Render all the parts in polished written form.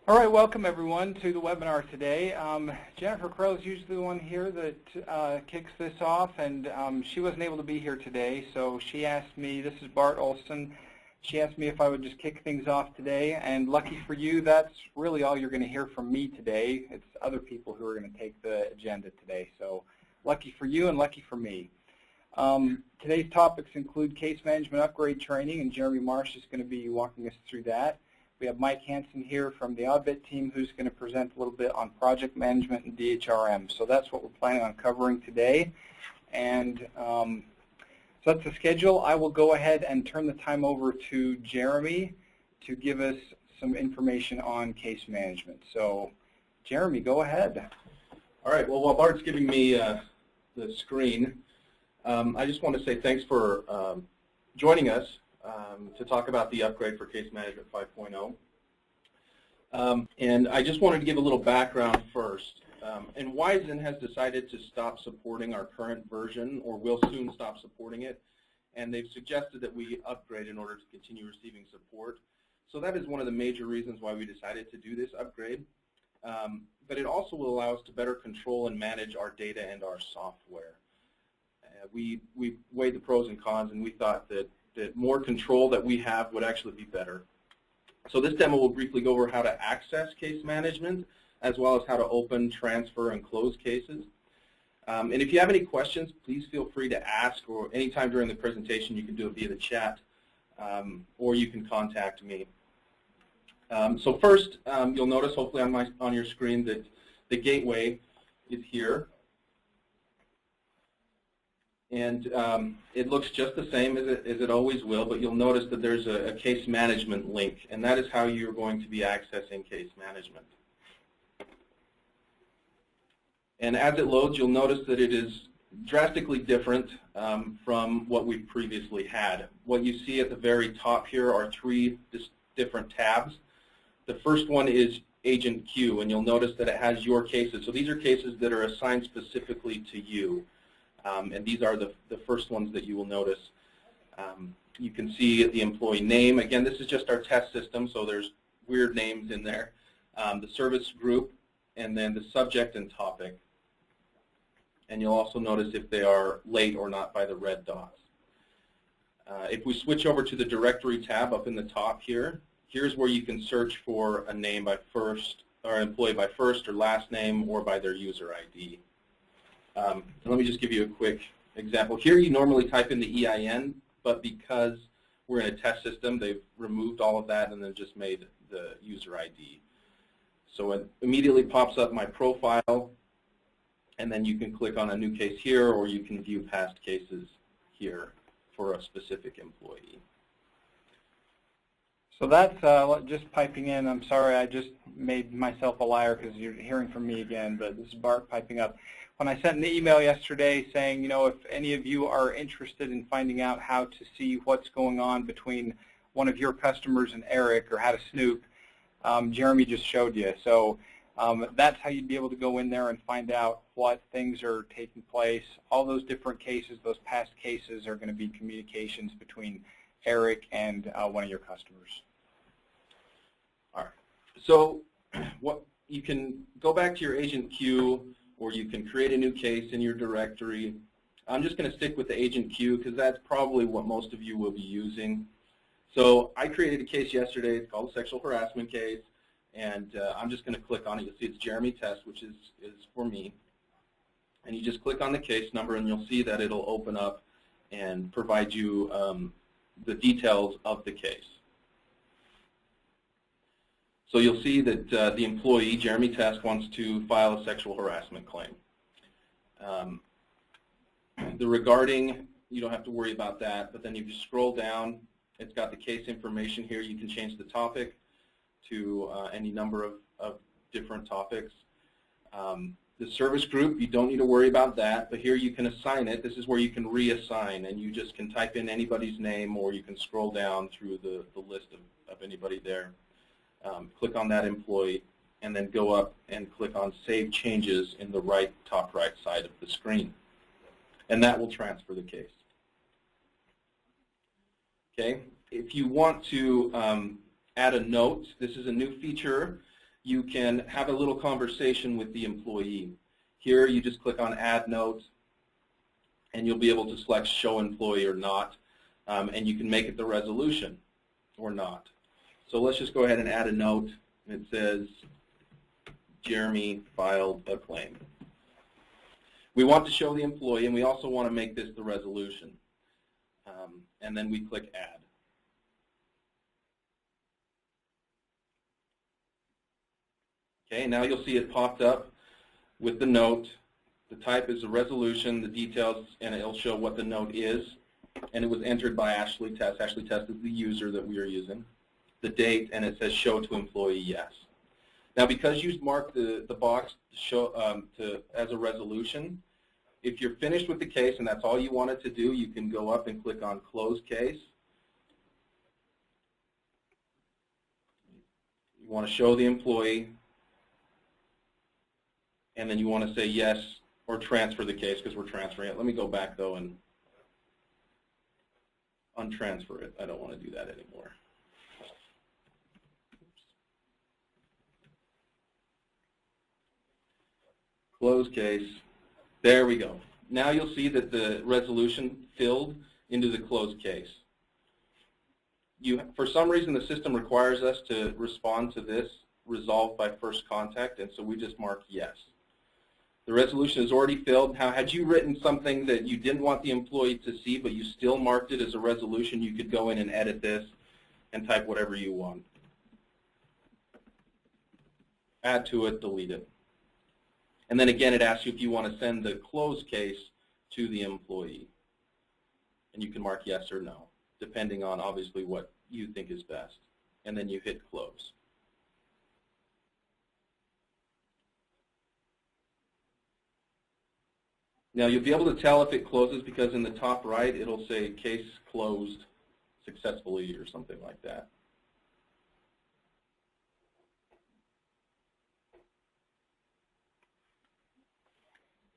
All right, welcome everyone to the webinar today. Jennifer Crow is usually the one here that kicks this off, and she wasn't able to be here today, so she asked me, this is Bart Olsen, she asked me if I would just kick things off today, and lucky for you, that's really all you're going to hear from me today. It's other people who are going to take the agenda today, so lucky for you and lucky for me. Today's topics include case management upgrade training, and Jeremy Marsh is going to be walking us through that. We have Mike Hansen here from the Oddbit team who's going to present a little bit on project management and DHRM. So that's what we're planning on covering today. And so that's the schedule. I will go ahead and turn the time over to Jeremy to give us some information on case management. So Jeremy, go ahead. All right. Well, while Bart's giving me the screen, I just want to say thanks for joining us to talk about the upgrade for Case Management 5.0. And I just wanted to give a little background first. And Wizen has decided to stop supporting our current version, or will soon stop supporting it. And they've suggested that we upgrade in order to continue receiving support. So that is one of the major reasons why we decided to do this upgrade. But it also will allow us to better control and manage our data and our software. We weighed the pros and cons, and we thought that more control that we have would actually be better. So this demo will briefly go over how to access case management, as well as how to open, transfer, and close cases. And if you have any questions, please feel free to ask, or anytime during the presentation you can do it via the chat, or you can contact me. So first, you'll notice hopefully on your screen that the gateway is here. And it looks just the same as it always will, but you'll notice that there's a case management link, and that is how you're going to be accessing case management. And as it loads, you'll notice that it is drastically different from what we've previously had. What you see at the very top here are three different tabs. The first one is Agent Queue, and you'll notice that it has your cases. So these are cases that are assigned specifically to you. And these are the first ones that you will notice. You can see the employee name. Again, this is just our test system, so there's weird names in there. The service group, and then the subject and topic. And you'll also notice if they are late or not by the red dots. If we switch over to the directory tab up in the top here, here's where you can search for a name by first, or an employee by first or last name, or by their user ID. Let me just give you a quick example. Here you normally type in the EIN, but because we're in a test system, they've removed all of that and then just made the user ID. So it immediately pops up my profile, and then you can click on a new case here, or you can view past cases here for a specific employee. So that's just piping in. I'm sorry, I just made myself a liar because you're hearing from me again, but this is Bart piping up. When I sent an email yesterday saying, you know, if any of you are interested in finding out how to see what's going on between one of your customers and Eric, or how to snoop, Jeremy just showed you. So that's how you'd be able to go in there and find out what things are taking place. All those different cases, those past cases, are going to be communications between Eric and one of your customers. All right. So what you can go back to your agent queue, or you can create a new case in your directory. I'm just going to stick with the agent queue because that's probably what most of you will be using. So I created a case yesterday. It's called a sexual harassment case, and I'm just going to click on it. You'll see it's Jeremy Test, which is for me. And you just click on the case number, and you'll see that it'll open up and provide you the details of the case. So you'll see that the employee, Jeremy Test, wants to file a sexual harassment claim. The regarding, you don't have to worry about that, but then if you scroll down, it's got the case information here. You can change the topic to any number of different topics. The service group, you don't need to worry about that, but here you can assign it. This is where you can reassign, and you just can type in anybody's name, or you can scroll down through the list of anybody there. Click on that employee, and then go up and click on Save Changes in the top right side of the screen. And that will transfer the case. Okay. If you want to add a note, this is a new feature. you can have a little conversation with the employee. Here you just click on Add Note, and you'll be able to select Show Employee or Not, and you can make it the resolution or not. So let's just go ahead and add a note. It says, Jeremy filed a claim. We want to show the employee, and we also want to make this the resolution. And then we click Add. Okay, now you'll see it popped up with the note. The type is a resolution, the details, and it'll show what the note is. And it was entered by Ashley Test. Ashley Test is the user that we are using. The date, and it says Show to Employee Yes. Now, because you marked the box to show, as a resolution, if you're finished with the case and that's all you wanted to do, you can go up and click on Close Case. You want to show the employee, and then you want to say yes or transfer the case because we're transferring it. Let me go back, though, and untransfer it. I don't want to do that anymore. Close case. There we go. Now you'll see that the resolution filled into the closed case. For some reason, the system requires us to respond to this resolved by first contact, and so we just mark yes. The resolution is already filled. Now, had you written something that you didn't want the employee to see, but you still marked it as a resolution, you could go in and edit this and type whatever you want. Add to it, delete it. And then again, it asks you if you want to send the closed case to the employee. And you can mark yes or no, depending on obviously what you think is best. And then you hit close. Now you'll be able to tell if it closes because in the top right it'll say case closed successfully or something like that.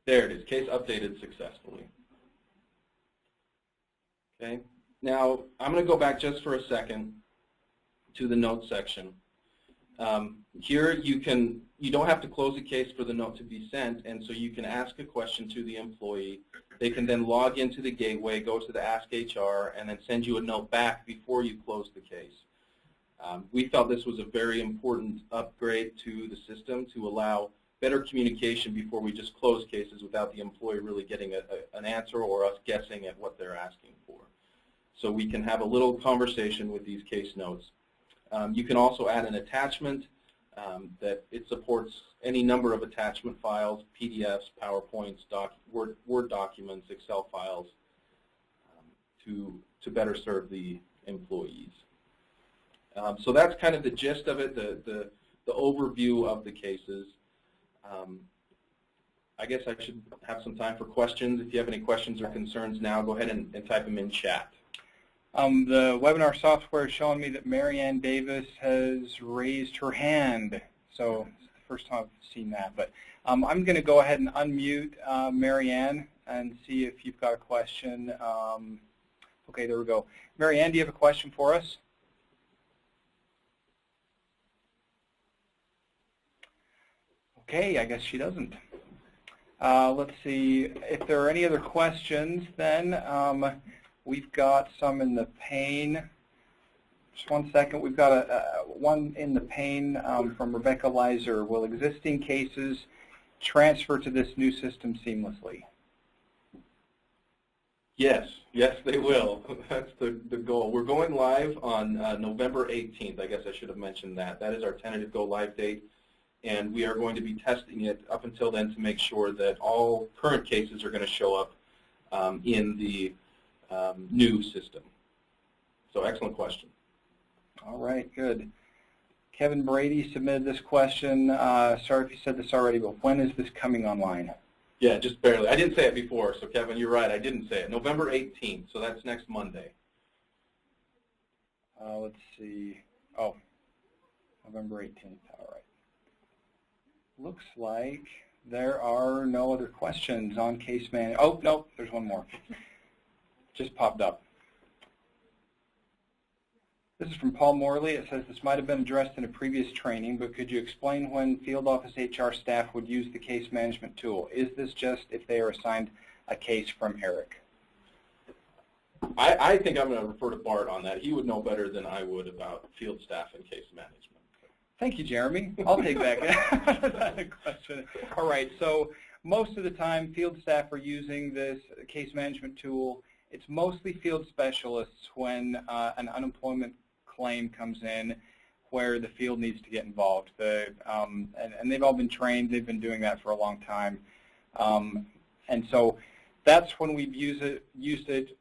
There it is, case updated successfully. Okay, now I'm going to go back just for a second to the notes section. Here you don't have to close a case for the note to be sent, and so you can ask a question to the employee. They can then log into the gateway, go to the Ask HR, and then send you a note back before you close the case. We felt this was a very important upgrade to the system to allow better communication before we just close cases without the employee really getting an answer or us guessing at what they're asking for. So we can have a little conversation with these case notes. You can also add an attachment that it supports any number of attachment files, PDFs, PowerPoints, Word documents, Excel files, to better serve the employees. So that's kind of the gist of it, the overview of the cases. I guess I should have some time for questions. If you have any questions or concerns now, go ahead and type them in chat. The webinar software is showing me that Marianne Davis has raised her hand. So it's the first time I've seen that. But I'm going to go ahead and unmute Marianne and see if you've got a question. Okay, there we go. Marianne, do you have a question for us? Okay, I guess she doesn't. Let's see. If there are any other questions, then we've got some in the pane. Just one second. We've got one in the pane from Rebecca Leiser. Will existing cases transfer to this new system seamlessly? Yes, yes, they will. That's the goal. We're going live on November 18th. I guess I should have mentioned that. That is our tentative go live date. And we are going to be testing it up until then to make sure that all current cases are going to show up in the new system. So excellent question. All right, good. Kevin Brady submitted this question. Sorry if you said this already, but when is this coming online? Yeah, just barely. I didn't say it before, so Kevin, you're right. I didn't say it. November 18th, so that's next Monday. Let's see. Oh, November 18th. All right. Looks like there are no other questions on case management. Oh, no, there's one more. Just popped up. This is from Paul Morley. It says this might have been addressed in a previous training, but could you explain when field office HR staff would use the case management tool? Is this just if they are assigned a case from Eric? I think I'm going to refer to Bart on that. He would know better than I would about field staff and case management. Thank you, Jeremy. I'll take back that question. All right, so most of the time field staff are using this case management tool. It's mostly field specialists when an unemployment claim comes in where the field needs to get involved. And they've all been trained. They've been doing that for a long time. And so that's when we've used it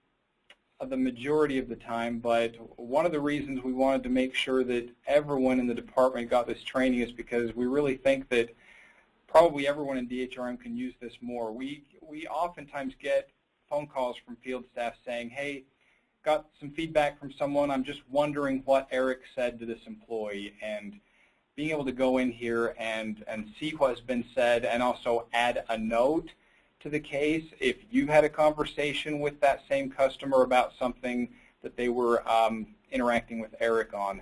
the majority of the time, but one of the reasons we wanted to make sure that everyone in the department got this training is because we really think that probably everyone in DHRM can use this more. We oftentimes get phone calls from field staff saying, hey, got some feedback from someone, I'm just wondering what Eric said to this employee, and being able to go in here and see what's been said and also add a note to the case. If you had a conversation with that same customer about something that they were interacting with Eric on,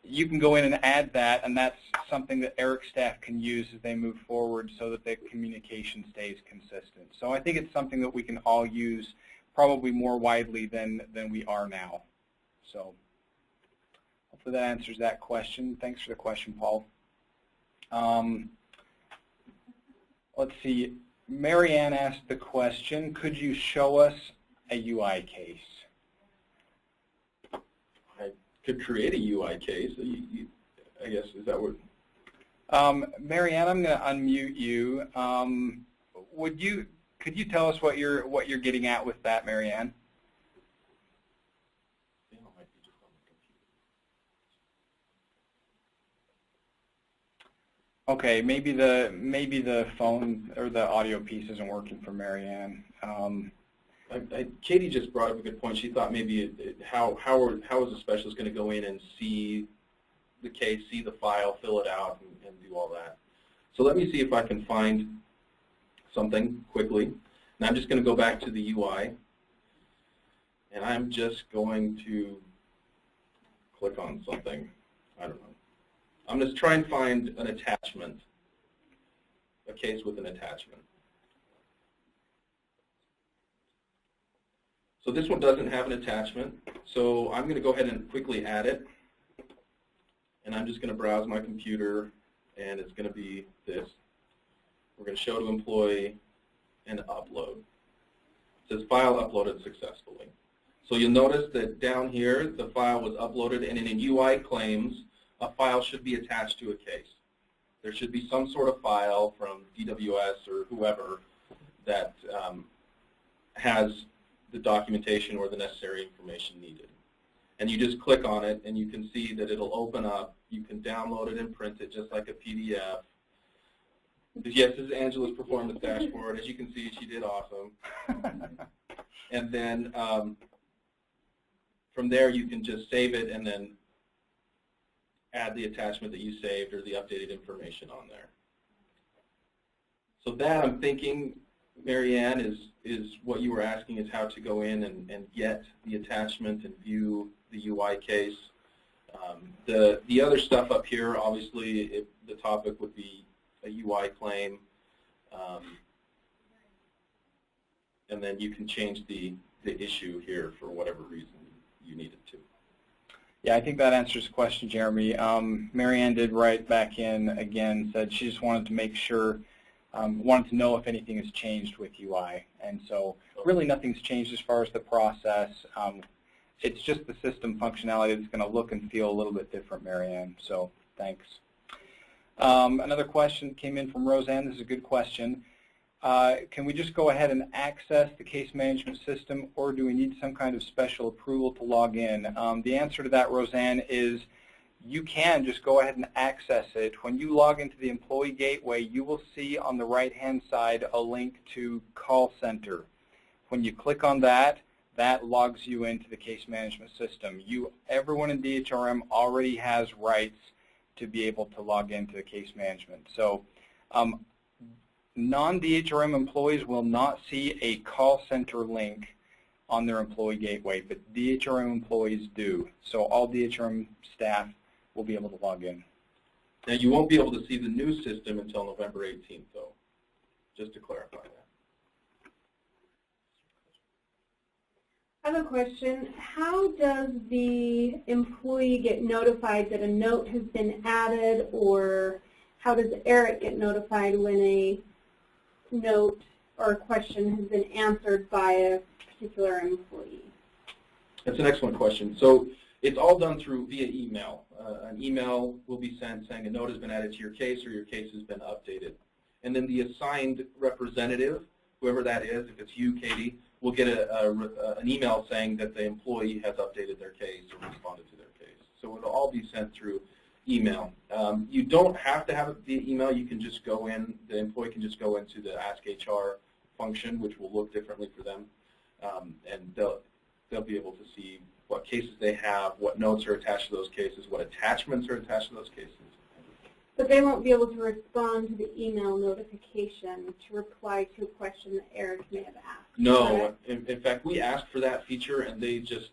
you can go in and add that, and that's something that Eric's staff can use as they move forward so that the communication stays consistent. So I think it's something that we can all use probably more widely than we are now. So hopefully that answers that question. Thanks for the question, Paul. Let's see. Mary Ann asked the question, could you show us a UI case? I could create a UI case. I guess, is that what? Mary Ann, I'm going to unmute you. Could you tell us what you're getting at with that, Mary Ann? Okay, maybe the phone or the audio piece isn't working for Mary Ann. Katie just brought up a good point. She thought maybe how is a specialist going to go in and see the case, see the file, fill it out, and do all that. So let me see if I can find something quickly. And I'm just going to go back to the UI, and I'm just going to click on something. I don't know. I'm going to try and find an attachment, a case with an attachment. So this one doesn't have an attachment, so I'm going to go ahead and quickly add it. And I'm just going to browse my computer, and it's going to be this. We're going to show to employee and upload. It says file uploaded successfully. So you'll notice that down here the file was uploaded, and in UI claims, a file should be attached to a case. There should be some sort of file from DWS or whoever that has the documentation or the necessary information needed. And you just click on it, and you can see that it'll open up. You can download it and print it just like a PDF. Yes, this is Angela's performance dashboard. As you can see, she did awesome. And then from there, you can just save it and then add the attachment that you saved or the updated information on there. So that, I'm thinking, Mary Ann, is what you were asking, is how to go in and get the attachment and view the UI case. The other stuff up here, obviously, the topic would be a UI claim. And then you can change the issue here for whatever reason you need it to. Yeah, I think that answers the question, Jeremy. Mary Ann did write back in again, said she just wanted to make sure, wanted to know if anything has changed with UI. And so really nothing's changed as far as the process. It's just the system functionality that's going to look and feel a little bit different, Mary Ann. So thanks. Another question came in from Roseanne. This is a good question. Can we just go ahead and access the case management system, or do we need some kind of special approval to log in? The answer to that, Roseanne, is you can just go ahead and access it. When you log into the Employee Gateway, you will see on the right-hand side a link to Call Center. When you click on that, that logs you into the case management system. Everyone in DHRM already has rights to be able to log into the case management. So non-DHRM employees will not see a call center link on their employee gateway, but DHRM employees do. So all DHRM staff will be able to log in. Now, you won't be able to see the new system until November 18th, though, just to clarify that. I have a question. How does the employee get notified that a note has been added, or how does Eric get notified when a note or a question has been answered by a particular employee? That's an excellent question. So it's all done via email. An email will be sent saying a note has been added to your case or your case has been updated. And then the assigned representative, whoever that is, if it's you, Katie, will get an email saying that the employee has updated their case or responded to their case. So it'll all be sent through email. You don't have to have it via email. You can just go in, the employee can just go into the Ask HR function, which will look differently for them, and they'll be able to see what cases they have, what notes are attached to those cases, what attachments are attached to those cases. But they won't be able to respond to the email notification to reply to a question that Eric may have asked. No. In fact, we asked for that feature, and they just,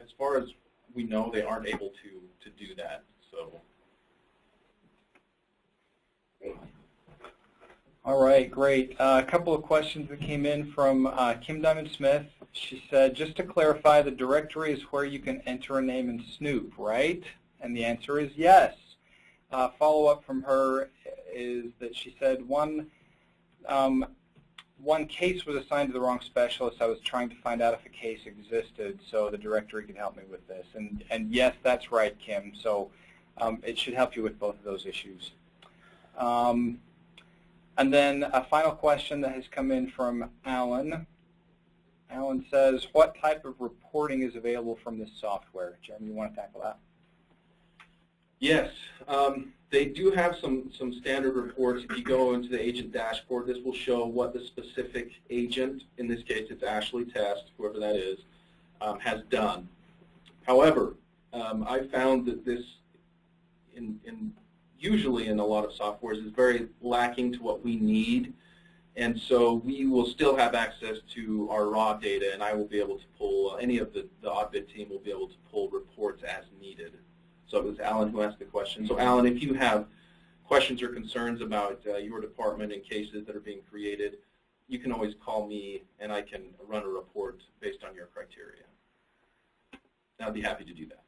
as far as we know, they aren't able to do that. So. All right, great. A couple of questions that came in from Kim Diamond-Smith. She said, just to clarify, the directory is where you can enter a name and snoop, right? And the answer is yes. Follow-up from her is that she said one case was assigned to the wrong specialist. I was trying to find out if a case existed, so the directory can help me with this. And yes, that's right, Kim. So it should help you with both of those issues. And then a final question that has come in from Alan. Alan says, what type of reporting is available from this software? Jeremy, you want to tackle that? Yes, they do have some standard reports. If you go into the agent dashboard, this will show what the specific agent, in this case it's Ashley Test, whoever that is, has done. However, I found that this, usually in a lot of softwares, is very lacking to what we need. And so we will still have access to our raw data, and I will be able to pull, any of the audit team will be able to pull reports as needed. So it was Alan who asked the question. So Alan, if you have questions or concerns about your department and cases that are being created, you can always call me and I can run a report based on your criteria. And I'd be happy to do that.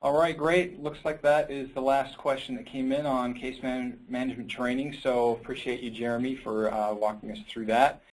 All right, great. Looks like that is the last question that came in on case management training. So appreciate you, Jeremy, for walking us through that.